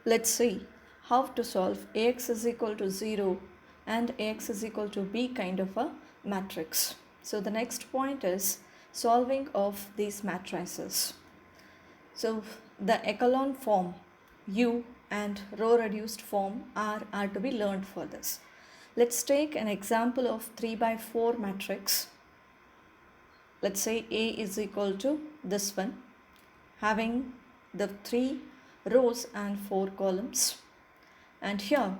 Let's see how to solve Ax is equal to 0 and Ax is equal to b kind of a matrix. So the next point is solving of these matrices. So the echelon form U and row reduced form R are to be learned for this. Let's take an example of 3 by 4 matrix. Let's say A is equal to this one, having the 3 rows and 4 columns. And here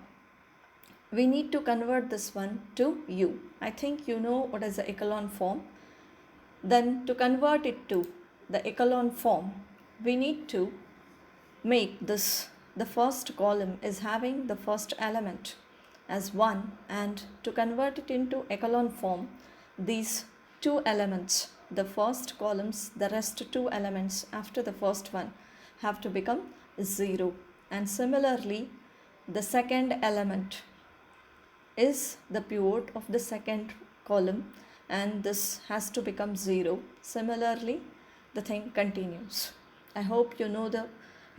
we need to convert this one to U. I think you know what is the echelon form. Then to convert it to the echelon form, we need to make this, the first column is having the first element as 1, and to convert it into echelon form, these two elements, the first columns, the rest two elements after the first one have to become 0. And similarly, the second element is the pivot of the second column and this has to become 0. Similarly, the thing continues. I hope you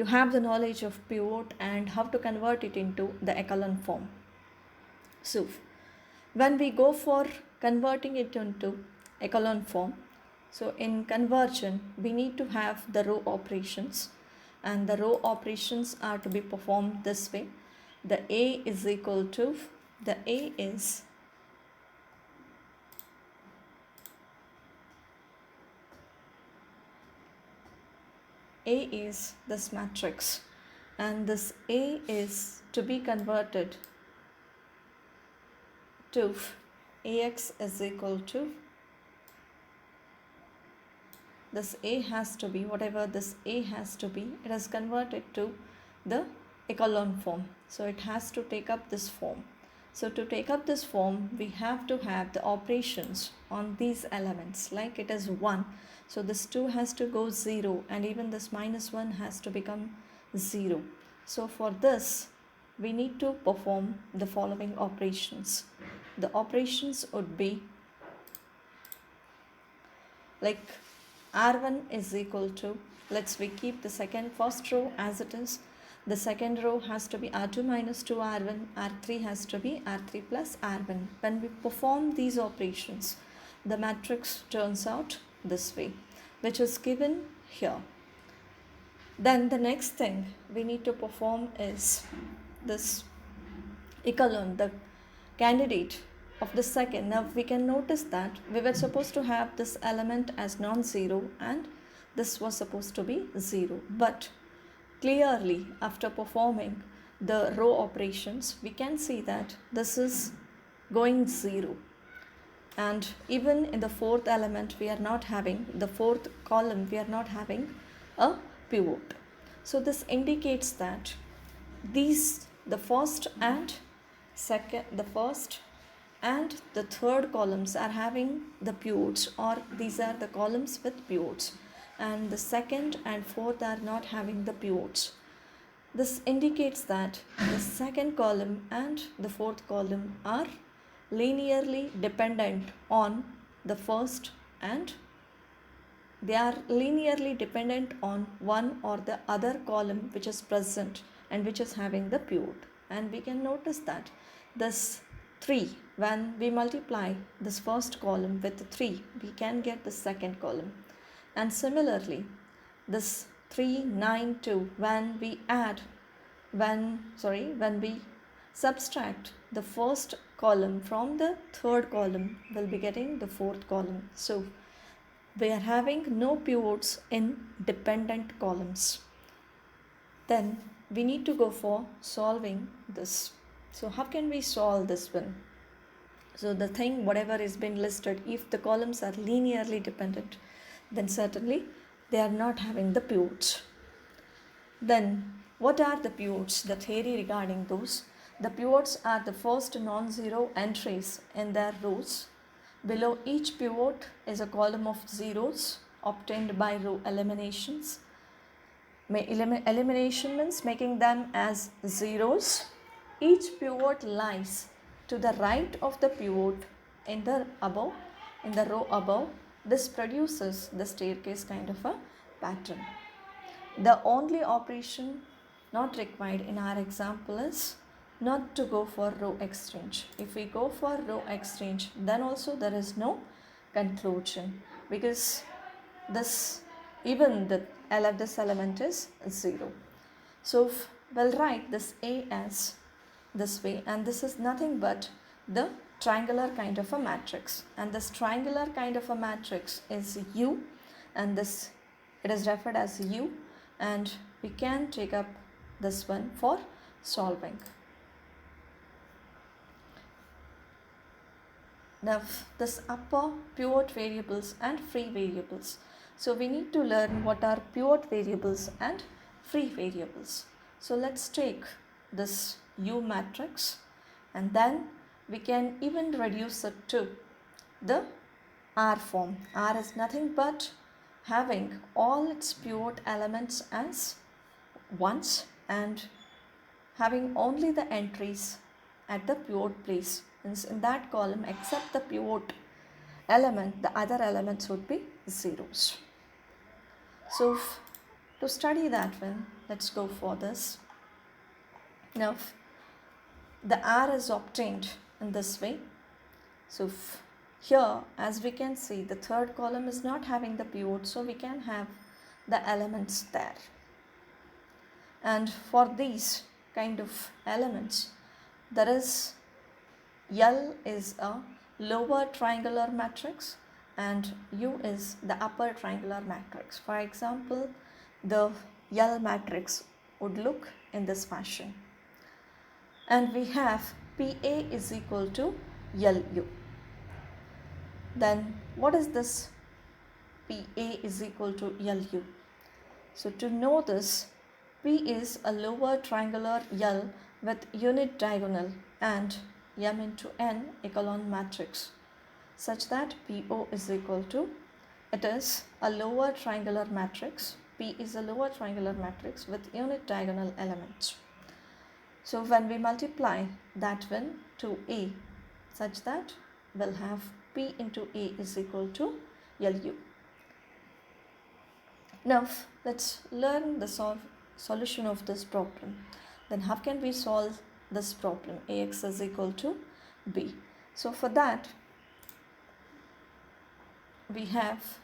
have the knowledge of pivot and how to convert it into the echelon form. So when we go for converting it into echelon form, so in conversion we need to have the row operations, and the row operations are to be performed this way. The A is equal to, the A is this matrix, and this A is to be converted to Ax is equal to, this A has to be, whatever this A has to be, it is converted to the echelon form. So it has to take up this form. So to take up this form, we have to have the operations on these elements, like it is 1. So this 2 has to go 0, and even this -1 has to become 0. So for this, we need to perform the following operations. The operations would be like R1 is equal to, we keep the first row as it is. The second row has to be R2 minus 2 R1, R3 has to be R3 plus R1. When we perform these operations, the matrix turns out this way, which is given here. Then the next thing we need to perform is this echelon, the candidate of the second. Now we can notice that we were supposed to have this element as non-zero and this was supposed to be 0. But clearly, after performing the row operations, we can see that this is going 0. And even in the fourth element, we are not having, the fourth column, we are not having a pivot. So this indicates that the first and the third columns are having the pivots, or these are the columns with pivots, and the second and fourth are not having the pivots. This indicates that the second column and the fourth column are linearly dependent on the first, and they are linearly dependent on one or the other column which is present and which is having the pivot. And we can notice that this 3, when we multiply this first column with 3, we can get the second column. And similarly, this 3, 9, 2, when we subtract the first column from the third column, we'll be getting the fourth column. So we are having no pivots in dependent columns. Then we need to go for solving this. So how can we solve this one? So the thing, whatever is been listed, if the columns are linearly dependent, then certainly they are not having the pivots. Then what are the pivots? The theory regarding those. The pivots are the first non-zero entries in their rows. Below each pivot is a column of zeros obtained by row eliminations. Elimination means making them as zeros. Each pivot lies to the right of the pivot in the row above. This produces the staircase kind of a pattern. The only operation not required in our example is not to go for row exchange. If we go for row exchange, then also there is no conclusion, because this this element is 0. So we'll write this A as this way, and this is nothing but the triangular kind of a matrix, and this triangular kind of a matrix is U, and this it is referred as U, and we can take up this one for solving. Now this upper pivot variables and free variables. So we need to learn what are pivot variables and free variables. So let's take this U matrix, and then we can even reduce it to the R form. R is nothing but having all its pivot elements as ones and having only the entries at the pivot place. Means in that column, except the pivot element, the other elements would be zeros. So to study that one, let's go for this. Now the R is obtained in this way. So here, as we can see, the third column is not having the pivot, so we can have the elements there. And for these kind of elements, there is L is a lower triangular matrix and U is the upper triangular matrix. For example, the L matrix would look in this fashion. And we have PA is equal to LU. Then what is this PA is equal to LU? So to know this, P is a lower triangular L with unit diagonal and M into N echelon matrix, such that PO is equal to, it is a lower triangular matrix. P is a lower triangular matrix with unit diagonal elements. So when we multiply that one to A, such that we'll have P into A is equal to LU. Now let's learn the solution of this problem. Then how can we solve this problem? Ax is equal to b. So for that, we have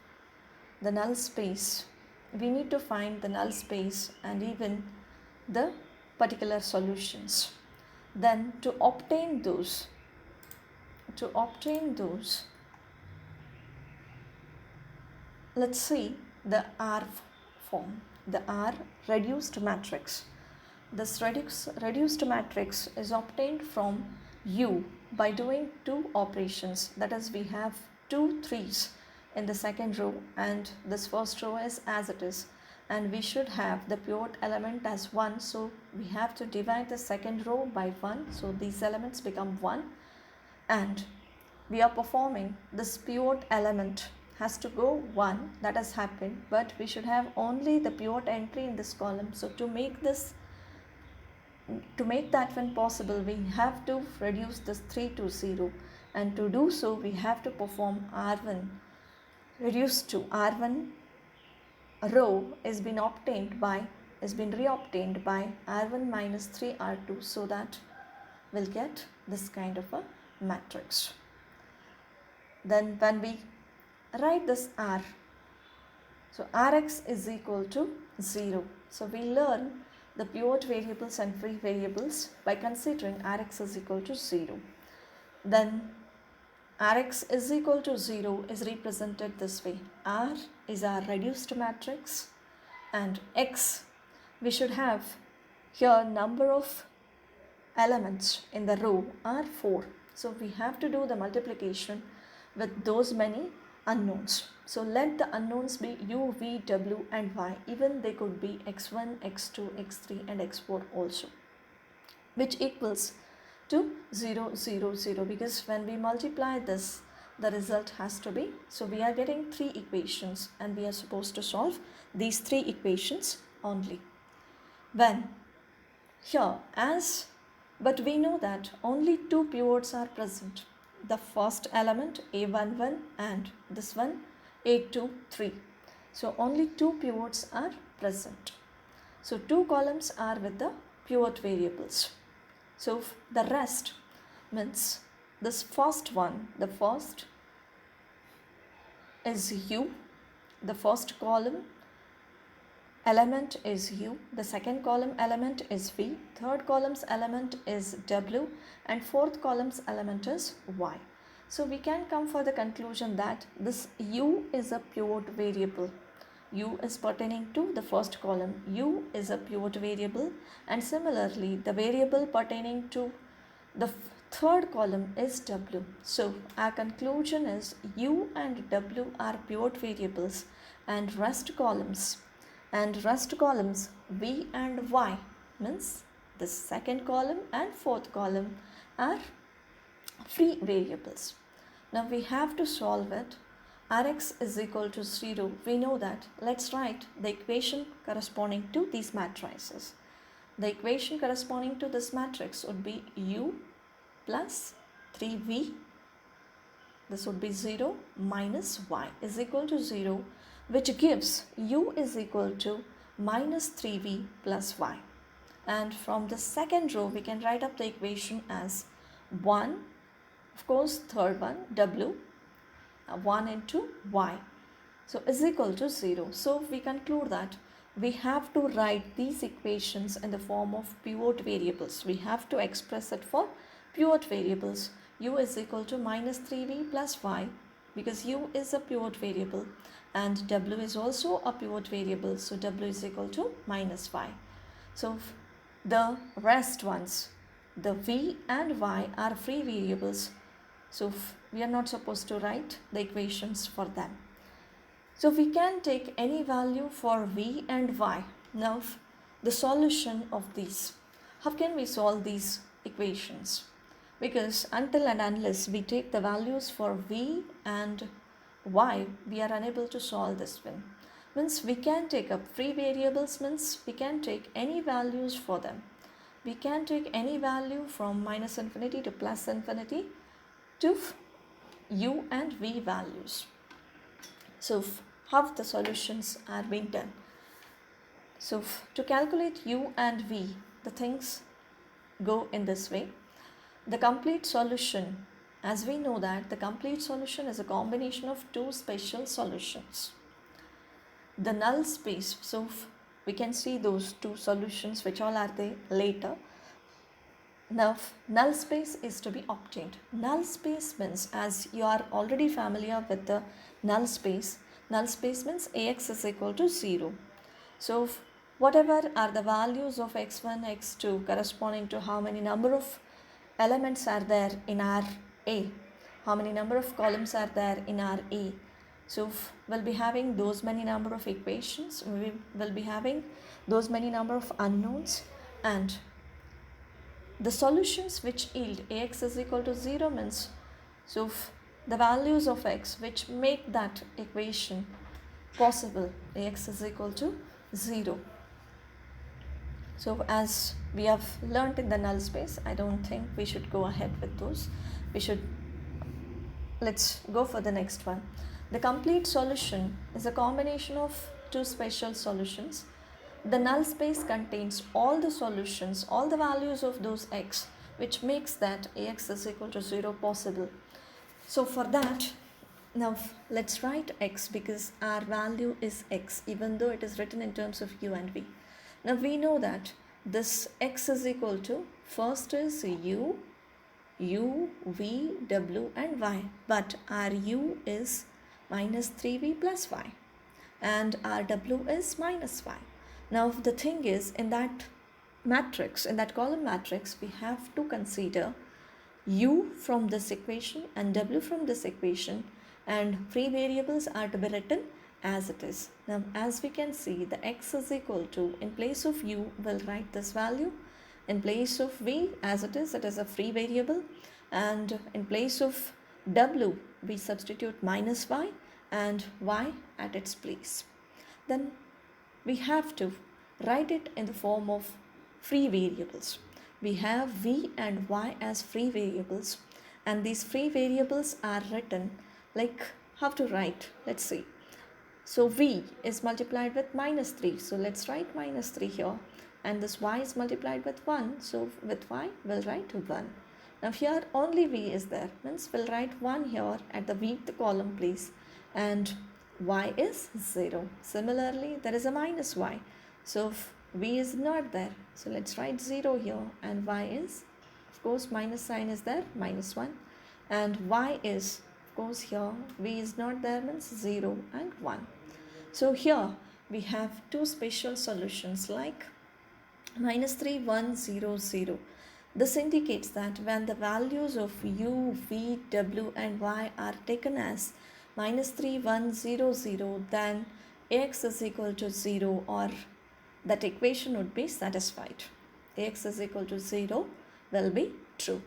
the null space. We need to find the null space and even the particular solutions. Then to obtain those, let's see the R form, the R reduced matrix. This reduced matrix is obtained from U by doing two operations. That is, we have 2 3s in the second row and this first row is as it is, and we should have the pivot element as 1, so we have to divide the second row by 1, so these elements become 1, and we are performing this pivot element has to go 1, that has happened, but we should have only the pivot entry in this column. So to make that one possible, we have to reduce this 3 to 0, and to do so we have to perform R1 reduced to R1 row is been reobtained by R1 minus 3 R2, so that we'll get this kind of a matrix. Then when we write this R, so Rx is equal to 0. So we learn the pivot variables and free variables by considering Rx is equal to 0. Then Rx is equal to 0 is represented this way. R is our reduced matrix and X, we should have here number of elements in the row are 4. So we have to do the multiplication with those many unknowns. So let the unknowns be U, V, W and Y. Even they could be x1, x2, x3 and x4 also, which equals to 0, 0, 0, because when we multiply this, the result has to be, so we are getting 3 equations and we are supposed to solve these 3 equations only. When here but we know that only 2 pivots are present. The first element A11 and this one A23. So only 2 pivots are present. So 2 columns are with the pivot variables. So the rest means this first one, the first is u, the first column element is u, the second column element is v, third column's element is w, and fourth column's element is y. So we can come for the conclusion that this u is a pivot variable. U is pertaining to the first column. U is a pivot variable, and similarly the variable pertaining to the third column is w. So our conclusion is u and w are pivot variables, and rest columns v and y means the second column and fourth column are free variables. Now we have to solve it. Rx is equal to 0. We know that. Let's write the equation corresponding to these matrices. The equation corresponding to this matrix would be u plus 3v, this would be 0, minus y is equal to 0, which gives u is equal to minus 3v plus y. And from the second row we can write up the equation as 1, of course third one, w, 1 into y, so is equal to 0. So we conclude that we have to write these equations in the form of pivot variables. We have to express it for pivot variables. U is equal to minus 3v plus y, because u is a pivot variable, and w is also a pivot variable, so w is equal to minus y. So the rest ones, the v and y, are free variables, so we are not supposed to write the equations for them. So we can take any value for v and y. Now the solution of these. How can we solve these equations? Because until and unless we take the values for v and y, we are unable to solve this one. Means we can take up free variables, means we can take any values for them. We can take any value from minus infinity to plus infinity to u and v values. So how the solutions are being done? So to calculate u and v, the things go in this way. The complete solution, as we know that the complete solution is a combination of two special solutions. The null space, so we can see those two solutions, which all are there later. Now null space is to be obtained. Null space means, as you are already familiar with the null space means Ax is equal to 0. So whatever are the values of x1, x2 corresponding to how many number of elements are there in our A, how many number of columns are there in our A. So we'll be having those many number of equations, we will be having those many number of unknowns, and the solutions which yield Ax is equal to 0 means, so the values of x which make that equation possible, Ax is equal to 0. So as we have learnt in the null space, I don't think we should go ahead with those. Let's go for the next one. The complete solution is a combination of two special solutions. The null space contains all the solutions, all the values of those x, which makes that Ax is equal to 0 possible. So for that, now let's write x, because our value is x, even though it is written in terms of u and v. Now we know that this x is equal to, first is u, v, w and y, but our u is minus 3v plus y and our w is minus y. Now the thing is, in that matrix, in that column matrix, we have to consider u from this equation and w from this equation, and free variables are to be written as it is. Now as we can see, the x is equal to, in place of u we'll write this value, in place of v as it is a free variable, and in place of w we substitute minus y and y at its place. Then we have to write it in the form of free variables. We have v and y as free variables, and these free variables are written like, how to write, let's see. So v is multiplied with minus 3. So let's write minus 3 here. And this y is multiplied with 1. So with y, we'll write 1. Now here only v is there. Means we'll write 1 here at the vth column place. And y is 0. Similarly, there is a minus y. So v is not there. So let's write 0 here. And y is, of course, minus sign is there, minus 1. And y is, of course, here v is not there, means 0 and 1. So here we have two special solutions like minus 3, 1, 0, 0. This indicates that when the values of u, v, w and y are taken as minus 3, 1, 0, 0, then ax is equal to 0, or that equation would be satisfied. Ax is equal to 0 will be true.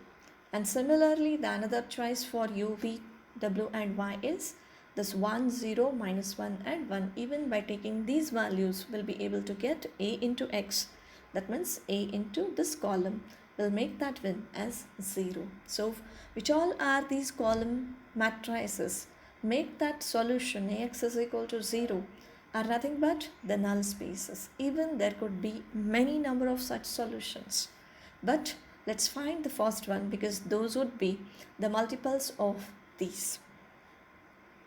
And similarly, the another choice for u, v, w and y is this 1, 0, minus 1 and 1. Even by taking these values, we'll be able to get a into x. That means a into this column will make that one as 0. So which all are these column matrices make that solution ax is equal to 0 are nothing but the null spaces. Even there could be many number of such solutions. But let's find the first one, because those would be the multiples of these.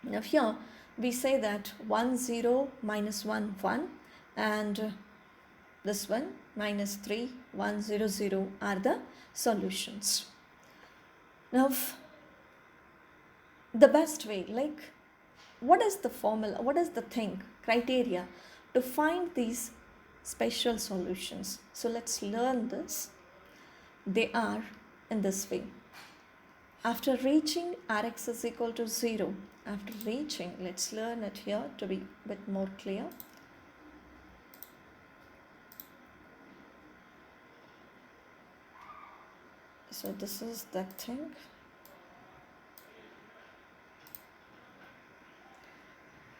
Now here we say that 1, 0, minus 1, 1 and this one minus 3, 1, 0, 0 are the solutions. Now the best way, like what is the formula, what is the criteria to find these special solutions? So let's learn this. They are in this way. After reaching Rx is equal to 0, let's learn it here to be a bit more clear. So this is that thing.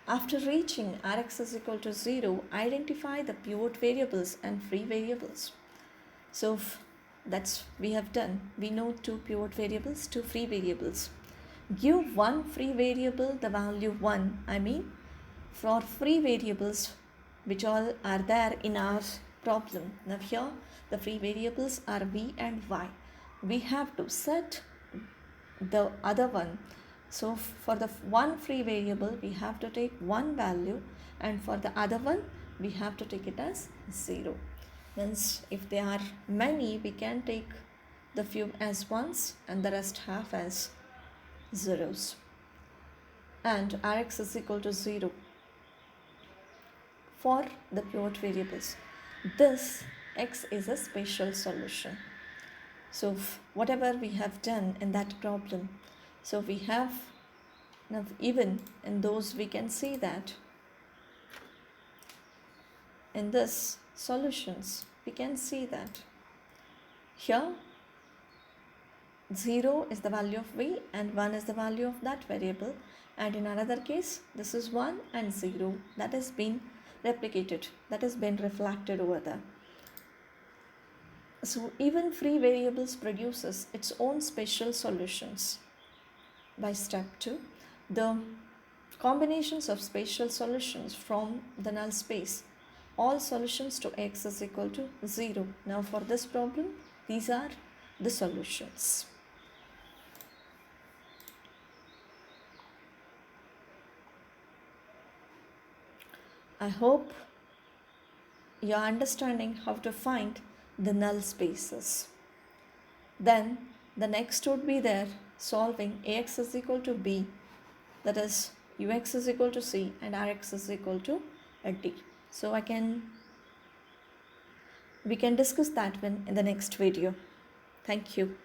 After reaching Rx is equal to 0, identify the pivot variables and free variables. So that's we have done. We know two pivot variables, two free variables. Give one free variable the value 1. I mean, for free variables which all are there in our problem. Now here the free variables are v and y. We have to set the other one. So for the one free variable we have to take one value, and for the other one we have to take it as 0. Means if there are many, we can take the few as ones and the rest half as zeros. And Rx is equal to 0 for the pivot variables. This x is a special solution. So whatever we have done in that problem, so we have now even in those we can see that in this solutions we can see that here 0 is the value of v and 1 is the value of that variable, and in another case this is 1 and 0 that has been replicated, that has been reflected over there. So even free variables produces its own special solutions. By step 2, the combinations of special solutions from the null space, all solutions to x is equal to 0. Now for this problem, these are the solutions. I hope you are understanding how to find the null spaces. Then the next would be there solving ax is equal to b, that is ux is equal to c and rx is equal to d. So we can discuss that one in the next video. Thank you.